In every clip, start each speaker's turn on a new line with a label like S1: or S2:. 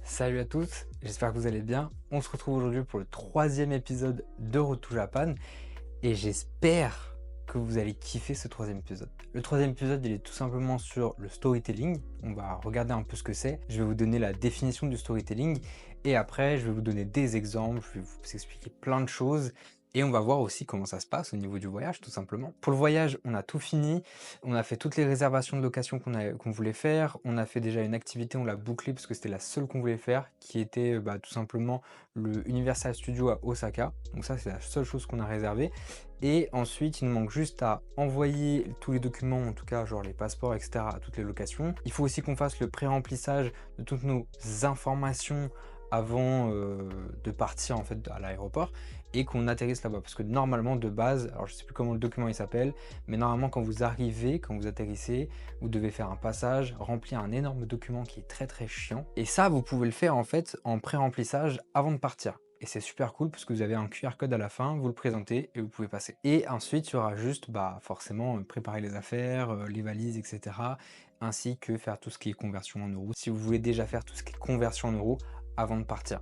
S1: Salut à tous, j'espère que vous allez bien. On se retrouve aujourd'hui pour le troisième épisode de Road to Japan et j'espère que vous allez kiffer ce troisième épisode. Le troisième épisode, il est tout simplement sur le storytelling. On va regarder un peu ce que c'est. Je vais vous donner la définition du storytelling et après, je vais vous donner des exemples, je vais vous expliquer plein de choses. Et on va voir aussi comment ça se passe au niveau du voyage, tout simplement. Pour le voyage, on a tout fini. On a fait toutes les réservations de location qu'on voulait faire. On a fait déjà une activité, on l'a bouclée parce que c'était la seule qu'on voulait faire, qui était tout simplement le Universal Studio à Osaka. Donc ça, c'est la seule chose qu'on a réservée. Et ensuite, il nous manque juste à envoyer tous les documents, en tout cas genre les passeports, etc. à toutes les locations. Il faut aussi qu'on fasse le pré-remplissage de toutes nos informations avant de partir en fait à l'aéroport et qu'on atterrisse là-bas. Parce que normalement de base, alors je sais plus comment le document il s'appelle, mais normalement quand vous arrivez, quand vous atterrissez, vous devez faire un passage, remplir un énorme document qui est très très chiant. Et ça, vous pouvez le faire en fait en pré-remplissage avant de partir. Et c'est super cool parce que vous avez un QR code à la fin, vous le présentez et vous pouvez passer. Et ensuite, il y aura juste forcément préparer les affaires, les valises, etc. Ainsi que faire tout ce qui est conversion en euros. Si vous voulez déjà faire tout ce qui est conversion en euros avant de partir.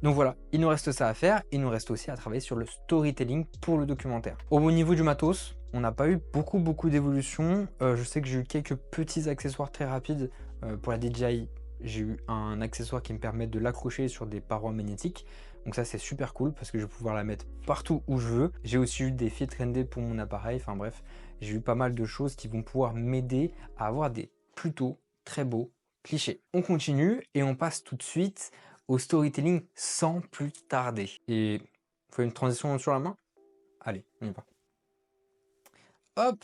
S1: Donc voilà, il nous reste ça à faire, il nous reste aussi à travailler sur le storytelling pour le documentaire. Au niveau du matos, on n'a pas eu beaucoup d'évolution. Je sais que j'ai eu quelques petits accessoires très rapides pour la DJI. J'ai eu un accessoire qui me permet de l'accrocher sur des parois magnétiques. Donc ça c'est super cool parce que je vais pouvoir la mettre partout où je veux. J'ai aussi eu des filtres ND pour mon appareil. Enfin bref, j'ai eu pas mal de choses qui vont pouvoir m'aider à avoir des plutôt très beaux clichés. On continue et on passe tout de suite au storytelling sans plus tarder. Et on fait une transition sur la main. Allez, on y va. Hop.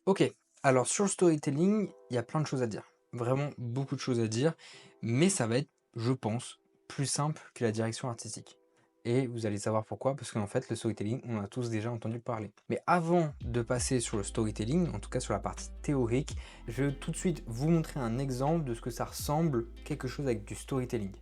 S1: Ok, alors sur le storytelling, il y a plein de choses à dire. Vraiment beaucoup de choses à dire, mais ça va être, je pense, plus simple que la direction artistique. Et vous allez savoir pourquoi, parce qu'en fait, le storytelling, on a tous déjà entendu parler. Mais avant de passer sur le storytelling, en tout cas sur la partie théorique, je vais tout de suite vous montrer un exemple de ce que ça ressemble, quelque chose avec du storytelling.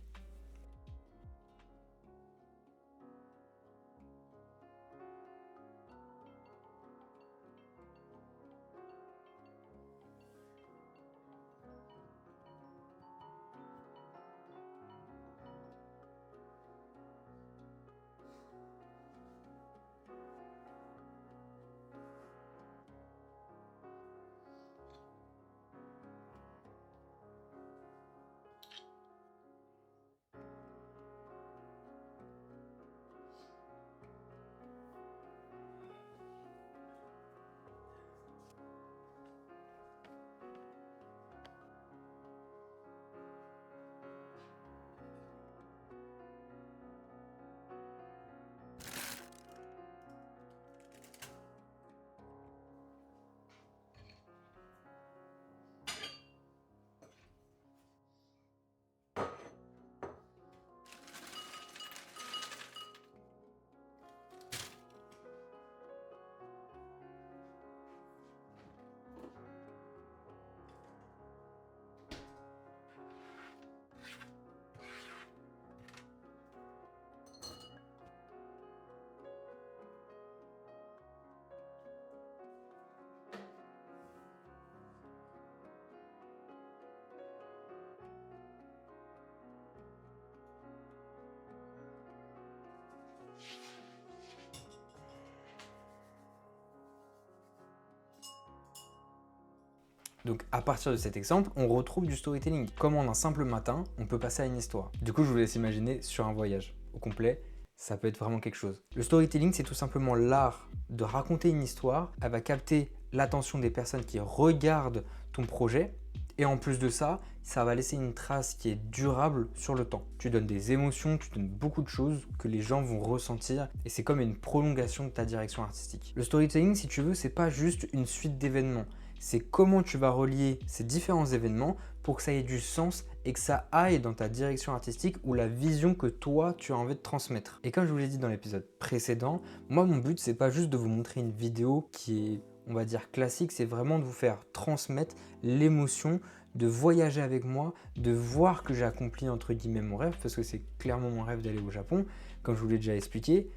S1: Donc à partir de cet exemple, on retrouve du storytelling. Comme en un simple matin, on peut passer à une histoire. Du coup, je vous laisse imaginer sur un voyage au complet, ça peut être vraiment quelque chose. Le storytelling, c'est tout simplement l'art de raconter une histoire. Elle va capter l'attention des personnes qui regardent ton projet. Et en plus de ça, ça va laisser une trace qui est durable sur le temps. Tu donnes des émotions, tu donnes beaucoup de choses que les gens vont ressentir et c'est comme une prolongation de ta direction artistique. Le storytelling, si tu veux, c'est pas juste une suite d'événements. C'est comment tu vas relier ces différents événements pour que ça ait du sens et que ça aille dans ta direction artistique ou la vision que toi tu as envie de transmettre. Et comme je vous l'ai dit dans l'épisode précédent, moi mon but c'est pas juste de vous montrer une vidéo qui est, on va dire, classique, c'est vraiment de vous faire transmettre l'émotion, de voyager avec moi, de voir que j'ai accompli entre guillemets mon rêve, parce que c'est clairement mon rêve d'aller au Japon, comme je vous l'ai déjà expliqué.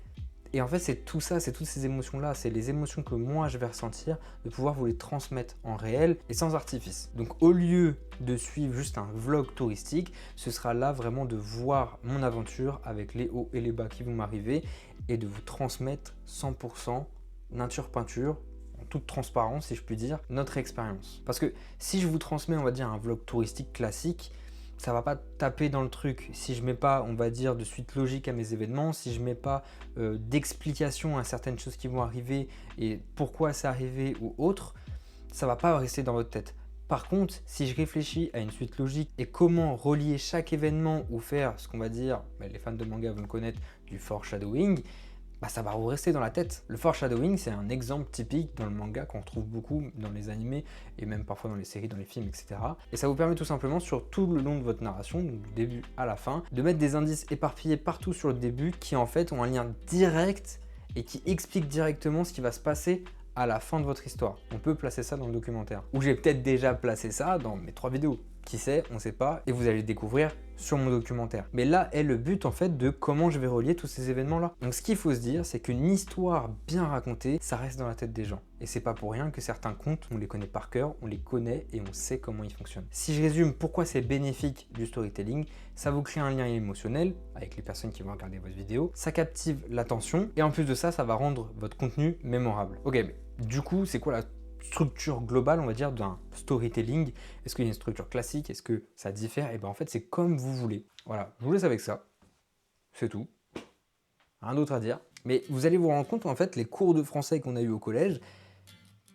S1: Et en fait, c'est tout ça, c'est toutes ces émotions-là, c'est les émotions que moi je vais ressentir, de pouvoir vous les transmettre en réel et sans artifice. Donc au lieu de suivre juste un vlog touristique, ce sera là vraiment de voir mon aventure avec les hauts et les bas qui vont m'arriver et de vous transmettre 100% nature peinture, en toute transparence si je puis dire, notre expérience. Parce que si je vous transmets, on va dire, un vlog touristique classique, ça va pas taper dans le truc. Si je mets pas, on va dire, de suite logique à mes événements, si je mets pas d'explication à certaines choses qui vont arriver et pourquoi c'est arrivé ou autre, ça va pas rester dans votre tête. Par contre, si je réfléchis à une suite logique et comment relier chaque événement ou faire ce qu'on va dire, les fans de manga vont le connaître, du foreshadowing, ça va vous rester dans la tête. Le foreshadowing, c'est un exemple typique dans le manga qu'on retrouve beaucoup dans les animés et même parfois dans les séries, dans les films, etc. Et ça vous permet tout simplement sur tout le long de votre narration, donc du début à la fin, de mettre des indices éparpillés partout sur le début qui en fait ont un lien direct et qui expliquent directement ce qui va se passer à la fin de votre histoire. On peut placer ça dans le documentaire. Ou j'ai peut-être déjà placé ça dans mes 3 vidéos. Qui sait, on ne sait pas, et vous allez le découvrir sur mon documentaire. Mais là est le but en fait de comment je vais relier tous ces événements-là. Donc ce qu'il faut se dire, c'est qu'une histoire bien racontée, ça reste dans la tête des gens. Et c'est pas pour rien que certains contes, on les connaît par cœur, on les connaît et on sait comment ils fonctionnent. Si je résume pourquoi c'est bénéfique du storytelling, ça vous crée un lien émotionnel avec les personnes qui vont regarder votre vidéo, ça captive l'attention, et en plus de ça, ça va rendre votre contenu mémorable. Ok, mais du coup, c'est quoi la structure globale, on va dire, d'un storytelling? Est-ce qu'il y a une structure classique? Est-ce que ça diffère? Et bien en fait, c'est comme vous voulez. Voilà, je vous laisse avec ça. C'est tout. Rien d'autre à dire. Mais vous allez vous rendre compte, en fait, les cours de français qu'on a eu au collège,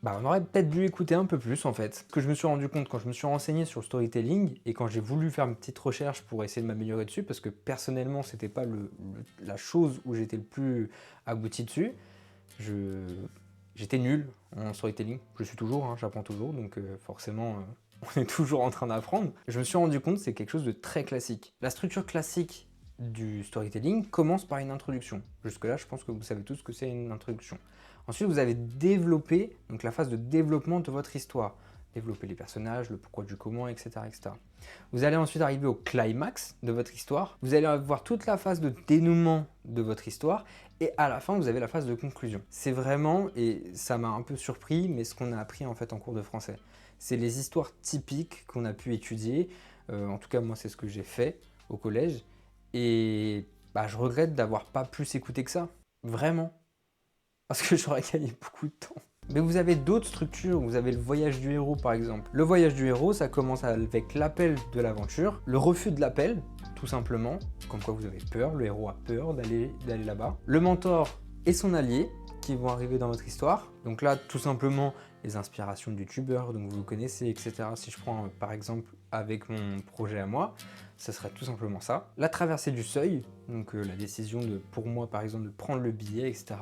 S1: on aurait peut-être dû écouter un peu plus, en fait. Ce que je me suis rendu compte quand je me suis renseigné sur le storytelling et quand j'ai voulu faire une petite recherche pour essayer de m'améliorer dessus, parce que personnellement, c'était pas la chose où j'étais le plus abouti dessus, j'étais nul en storytelling, je suis toujours, hein, j'apprends toujours, donc forcément on est toujours en train d'apprendre. Je me suis rendu compte que c'est quelque chose de très classique. La structure classique du storytelling commence par une introduction. Jusque-là, je pense que vous savez tous que c'est une introduction. Ensuite, vous avez développé, donc la phase de développement de votre histoire. Développer les personnages, le pourquoi du comment, etc., etc. Vous allez ensuite arriver au climax de votre histoire. Vous allez avoir toute la phase de dénouement de votre histoire. Et à la fin, vous avez la phase de conclusion. C'est vraiment, et ça m'a un peu surpris, mais ce qu'on a appris en fait en cours de français. C'est les histoires typiques qu'on a pu étudier. En tout cas, moi, c'est ce que j'ai fait au collège. Et je regrette d'avoir pas plus écouté que ça. Vraiment. Parce que j'aurais gagné beaucoup de temps. Mais vous avez d'autres structures, vous avez le voyage du héros par exemple. Le voyage du héros, ça commence avec l'appel de l'aventure, le refus de l'appel, tout simplement, comme quoi vous avez peur, le héros a peur d'aller là-bas. Le mentor et son allié qui vont arriver dans votre histoire. Donc là, tout simplement, les inspirations de youtubeurs, donc vous le connaissez, etc. Si je prends par exemple avec mon projet à moi, ça serait tout simplement ça. La traversée du seuil, donc la décision pour moi par exemple de prendre le billet, etc.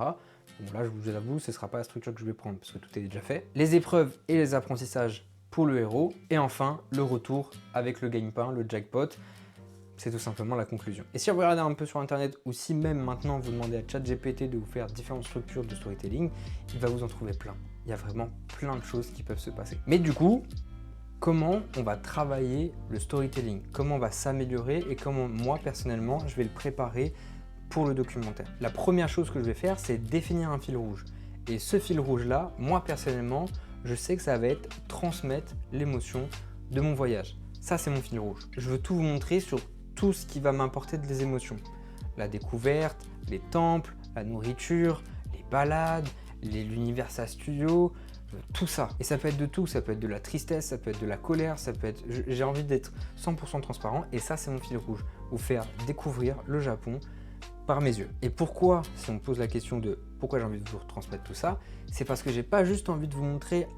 S1: Bon là, je vous avoue, ce ne sera pas la structure que je vais prendre parce que tout est déjà fait. Les épreuves et les apprentissages pour le héros. Et enfin, le retour avec le gagne-pain, le jackpot. C'est tout simplement la conclusion. Et si vous regardez un peu sur internet ou si même maintenant vous demandez à ChatGPT de vous faire différentes structures de storytelling, il va vous en trouver plein. Il y a vraiment plein de choses qui peuvent se passer. Mais du coup, comment on va travailler le storytelling? Comment on va s'améliorer et comment moi personnellement je vais le préparer pour le documentaire? La première chose que je vais faire, c'est définir un fil rouge. Et ce fil rouge-là, moi personnellement, je sais que ça va être transmettre l'émotion de mon voyage. Ça, c'est mon fil rouge. Je veux tout vous montrer sur tout ce qui va m'apporter des émotions. La découverte, les temples, la nourriture, les balades, l'Universal Studio, tout ça. Et ça peut être de tout, ça peut être de la tristesse, ça peut être de la colère, ça peut être... J'ai envie d'être 100% transparent et ça, c'est mon fil rouge. Vous faire découvrir le Japon par mes yeux. Et pourquoi, si on me pose la question de pourquoi j'ai envie de vous retransmettre tout ça, c'est parce que j'ai pas juste envie de vous montrer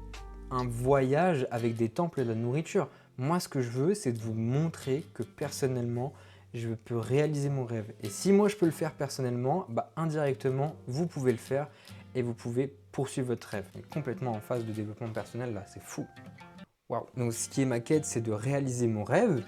S1: un voyage avec des temples et de la nourriture. Moi, ce que je veux, c'est de vous montrer que personnellement, je peux réaliser mon rêve. Et si moi, je peux le faire personnellement, indirectement, vous pouvez le faire et vous pouvez poursuivre votre rêve. On est complètement en phase de développement personnel là, c'est fou. Waouh. Donc, ce qui est ma quête, c'est de réaliser mon rêve.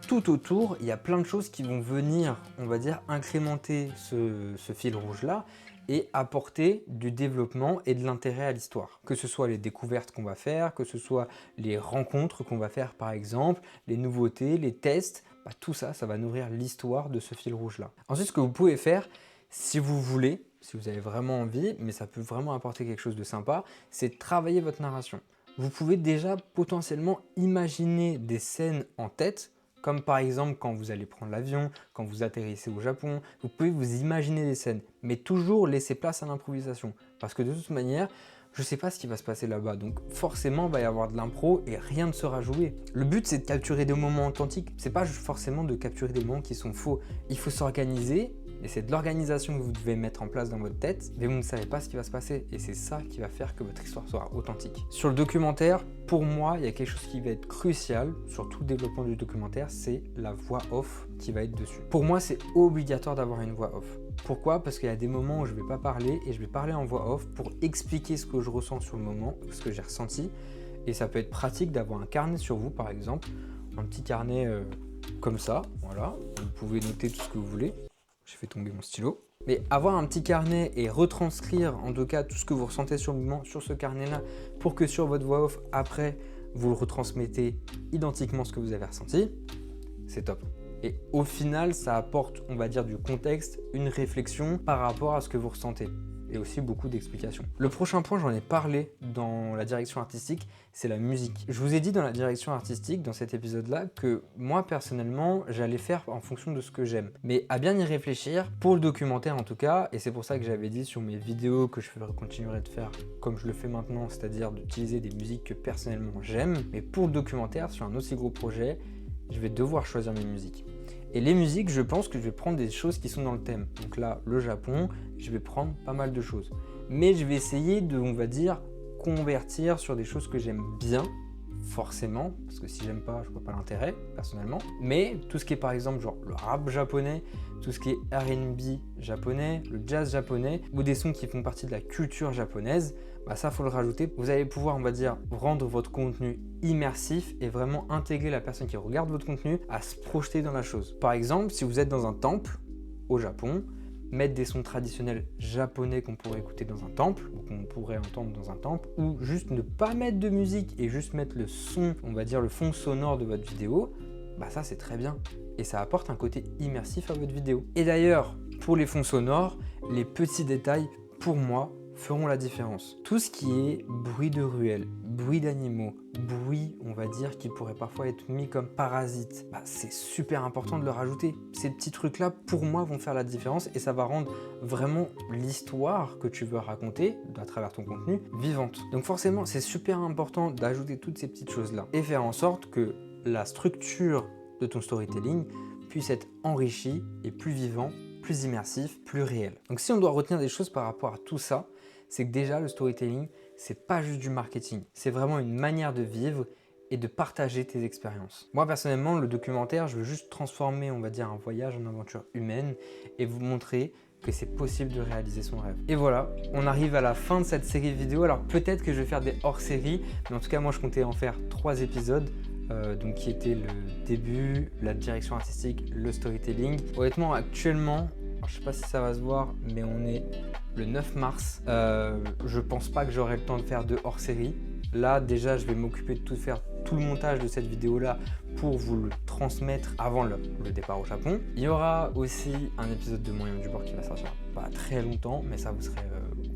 S1: Tout autour, il y a plein de choses qui vont venir, on va dire, incrémenter ce fil rouge-là et apporter du développement et de l'intérêt à l'histoire. Que ce soit les découvertes qu'on va faire, que ce soit les rencontres qu'on va faire par exemple, les nouveautés, les tests, tout ça, ça va nourrir l'histoire de ce fil rouge-là. Ensuite, ce que vous pouvez faire, Si vous voulez, si vous avez vraiment envie, mais ça peut vraiment apporter quelque chose de sympa, c'est travailler votre narration. Vous pouvez déjà potentiellement imaginer des scènes en tête, comme par exemple quand vous allez prendre l'avion, quand vous atterrissez au Japon, vous pouvez vous imaginer des scènes, mais toujours laisser place à l'improvisation. Parce que de toute manière, je ne sais pas ce qui va se passer là-bas, donc forcément il va y avoir de l'impro et rien ne sera joué. Le but c'est de capturer des moments authentiques, c'est pas forcément de capturer des moments qui sont faux. Il faut s'organiser. Et c'est de l'organisation que vous devez mettre en place dans votre tête, mais vous ne savez pas ce qui va se passer. Et c'est ça qui va faire que votre histoire sera authentique. Sur le documentaire, pour moi, il y a quelque chose qui va être crucial sur tout le développement du documentaire, c'est la voix off qui va être dessus. Pour moi, c'est obligatoire d'avoir une voix off. Pourquoi? Parce qu'il y a des moments où je ne vais pas parler et je vais parler en voix off pour expliquer ce que je ressens sur le moment, ce que j'ai ressenti. Et ça peut être pratique d'avoir un carnet sur vous, par exemple, un petit carnet comme ça, voilà. Vous pouvez noter tout ce que vous voulez. J'ai fait tomber mon stylo. Mais avoir un petit carnet et retranscrire en tout cas tout ce que vous ressentez sur le moment sur ce carnet-là pour que sur votre voix off, après, vous le retransmettez identiquement ce que vous avez ressenti, c'est top. Et au final, ça apporte, on va dire, du contexte, une réflexion par rapport à ce que vous ressentez. Et aussi beaucoup d'explications. Le prochain point, j'en ai parlé dans la direction artistique, c'est la musique. Je vous ai dit dans la direction artistique, dans cet épisode-là, que moi, personnellement, j'allais faire en fonction de ce que j'aime. Mais à bien y réfléchir, pour le documentaire en tout cas, et c'est pour ça que j'avais dit sur mes vidéos que je continuerai de faire comme je le fais maintenant, c'est-à-dire d'utiliser des musiques que personnellement j'aime. Mais pour le documentaire, sur un aussi gros projet, je vais devoir choisir mes musiques. Et les musiques, je pense que je vais prendre des choses qui sont dans le thème. Donc là, le Japon, je vais prendre pas mal de choses. Mais je vais essayer de, on va dire, convertir sur des choses que j'aime bien, forcément, parce que si j'aime pas, je vois pas l'intérêt, personnellement. Mais tout ce qui est par exemple genre le rap japonais, tout ce qui est R&B japonais, le jazz japonais, ou des sons qui font partie de la culture japonaise, bah ça faut le rajouter. Vous allez pouvoir, on va dire, rendre votre contenu immersif et vraiment intégrer la personne qui regarde votre contenu à se projeter dans la chose. Par exemple, si vous êtes dans un temple au Japon, mettre des sons traditionnels japonais qu'on pourrait écouter dans un temple, ou qu'on pourrait entendre dans un temple, ou juste ne pas mettre de musique et juste mettre le son, on va dire le fond sonore de votre vidéo, bah ça c'est très bien. Et ça apporte un côté immersif à votre vidéo. Et d'ailleurs, pour les fonds sonores, les petits détails, pour moi, feront la différence. Tout ce qui est bruit de ruelle, bruit d'animaux, bruit, on va dire, qui pourrait parfois être mis comme parasite, bah, c'est super important de le rajouter. Ces petits trucs-là, pour moi, vont faire la différence et ça va rendre vraiment l'histoire que tu veux raconter à travers ton contenu vivante. Donc forcément, c'est super important d'ajouter toutes ces petites choses-là et faire en sorte que la structure de ton storytelling puisse être enrichie et plus vivant, plus immersif, plus réel. Donc si on doit retenir des choses par rapport à tout ça, c'est que déjà le storytelling, c'est pas juste du marketing, c'est vraiment une manière de vivre et de partager tes expériences. Moi personnellement, le documentaire, je veux juste transformer, on va dire, un voyage en aventure humaine et vous montrer que c'est possible de réaliser son rêve. Et voilà, on arrive à la fin de cette série vidéo. Alors peut-être que je vais faire des hors-séries, mais en tout cas moi je comptais en faire 3 épisodes. Donc qui était le début, la direction artistique, le storytelling. Honnêtement, actuellement, alors, je sais pas si ça va se voir, mais on est le 9 mars. Je pense pas que j'aurai le temps de faire de hors-série. Là, déjà, je vais m'occuper de faire tout le montage de cette vidéo-là pour vous le transmettre avant le départ au Japon. Il y aura aussi un épisode de Moyen du bord qui va sortir pas très longtemps, mais ça vous serez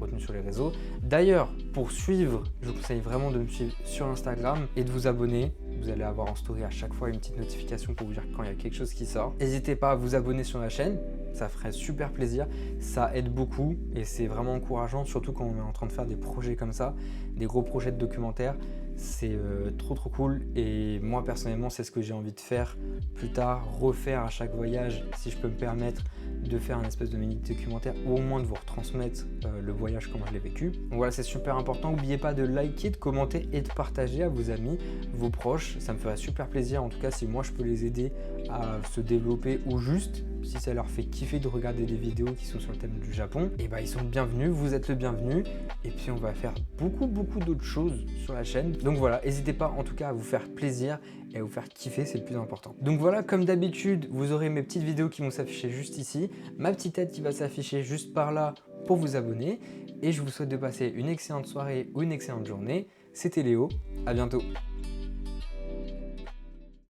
S1: retenu sur les réseaux. D'ailleurs, pour suivre, je vous conseille vraiment de me suivre sur Instagram et de vous abonner. Vous allez avoir en story à chaque fois une petite notification pour vous dire quand il y a quelque chose qui sort. N'hésitez pas à vous abonner sur la chaîne, ça ferait super plaisir. Ça aide beaucoup et c'est vraiment encourageant, surtout quand on est en train de faire des projets comme ça, des gros projets de documentaires. C'est trop cool et moi personnellement c'est ce que j'ai envie de faire plus tard, refaire à chaque voyage si je peux me permettre de faire un espèce de mini documentaire ou au moins de vous retransmettre le voyage comment je l'ai vécu. Donc voilà, c'est super important, n'oubliez pas de liker, de commenter et de partager à vos amis, vos proches, ça me ferait super plaisir en tout cas si moi je peux les aider à se développer ou juste si ça leur fait kiffer de regarder des vidéos qui sont sur le thème du Japon, et bah ils sont bienvenus, vous êtes le bienvenu et puis on va faire beaucoup d'autres choses sur la chaîne. Donc voilà, n'hésitez pas en tout cas à vous faire plaisir et à vous faire kiffer, c'est le plus important. Donc voilà, comme d'habitude, vous aurez mes petites vidéos qui vont s'afficher juste ici, ma petite tête qui va s'afficher juste par là pour vous abonner et je vous souhaite de passer une excellente soirée ou une excellente journée. C'était Léo, à bientôt.